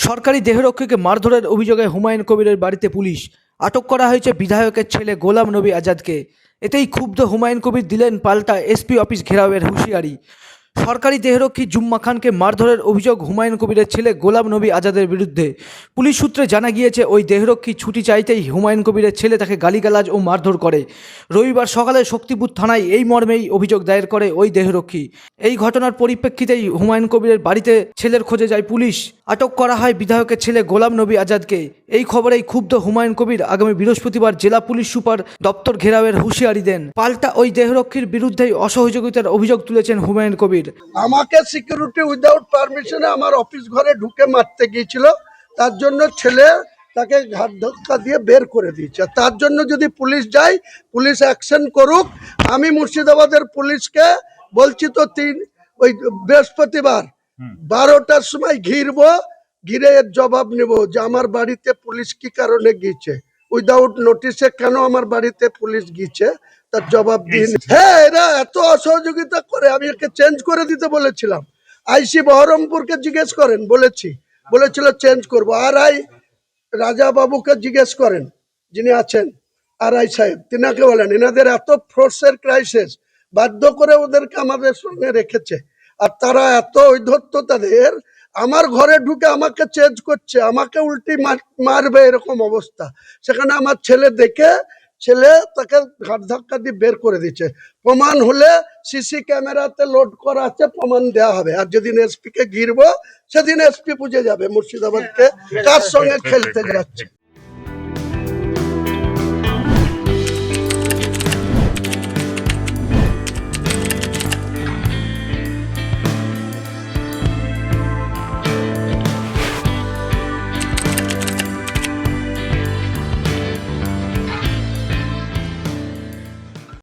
সরকারি দেহরক্ষীকে মারধরের অভিযোগে হুমায়ুন কবিরের বাড়িতে পুলিশ। আটক করা হয়েছে বিধায়কের ছেলে গোলাম নবী আজাদকে। এতেই ক্ষুব্ধ হুমায়ুন কবির দিলেন পাল্টা এসপি অফিস ঘেরাওয়ের হুঁশিয়ারি। সরকারি দেহরক্ষী জুম্মা খানকে মারধরের অভিযোগ হুমায়ুন কবিরের ছেলে গোলাম নবী আজাদের বিরুদ্ধে। পুলিশ সূত্রে জানা গিয়েছে, ওই দেহরক্ষী ছুটি চাইতেই হুমায়ুন কবিরের ছেলে তাকে গালিগালাজ ও মারধর করে। রবিবার সকালে শক্তিপুর থানায় এই মর্মেই অভিযোগ দায়ের করে ওই দেহরক্ষী। এই ঘটনার পরিপ্রেক্ষিতেই হুমায়ুন কবিরের বাড়িতে ছেলের খোঁজে যায় পুলিশ। আটক করা হয় বিধায়কের ছেলে গোলাম নবী আজাদকে। এই খবরেই ক্ষুব্ধ হুমায়ুন কবির আগামী বৃহস্পতিবার জেলা পুলিশ সুপার দপ্তর ঘেরাওয়ের হুঁশিয়ারি দেন। পাল্টা ওই দেহরক্ষীর বিরুদ্ধেই অসহযোগিতার অভিযোগ তুলেছেন হুমায়ুন কবির। আমাকে সিকিউরিটি উইদাউট পারমিশনে আমার অফিস ঘরে ঢুকে মারতে গিয়েছিল, তার জন্য ছেলে তাকে ঘাট ধাক্কা দিয়ে বের করে দিয়েছে। তার জন্য যদি পুলিশ যায়, পুলিশ অ্যাকশন করুক। আমি মুর্শিদাবাদের পুলিশকে বলছি তো ওই বৃহস্পতিবার 12টার সময় ঘিরে এর জবাব নেব যে আমার বাড়িতে পুলিশ কি কারণে গিয়েছে, উইদাউট নোটিশে কেন আমার বাড়িতে পুলিশ গিয়েছে তার জবাব দিন। হ্যাঁ, এরা এত অসহযোগিতা করে, আমি একে চেঞ্জ করে দিতে বলেছিলাম। আইসি বহরমপুরকে জিজ্ঞেস করেন, বলেছিল চেঞ্জ করবো। আই রাজা বাবুকে জিজ্ঞেস করেন, যিনি আছেন আই সাহেব, তিনাকে বলেন। এনাদের এত ফোর্সের ক্রাইসিস, বাধ্য করে ওদেরকে আমাদের সঙ্গে রেখেছে। আর তারা এত ঔদ্ধত্য তাদের, আমার ঘরে ঢুকে আমাকে চেঞ্জ করছে, আমাকে উল্টি মারবে এরকম অবস্থা। সেখানে আমার ছেলে তাকে ঘাট ধাক্কা দিয়ে বের করে দিচ্ছে। প্রমাণ হলে সিসি ক্যামেরাতে লোড করা আছে, প্রমাণ দেওয়া হবে। আর যেদিন এসপি কে ঘিরবো সেদিন এসপি বুঝে যাবে মুর্শিদাবাদকে কার সঙ্গে খেলতে যাচ্ছে।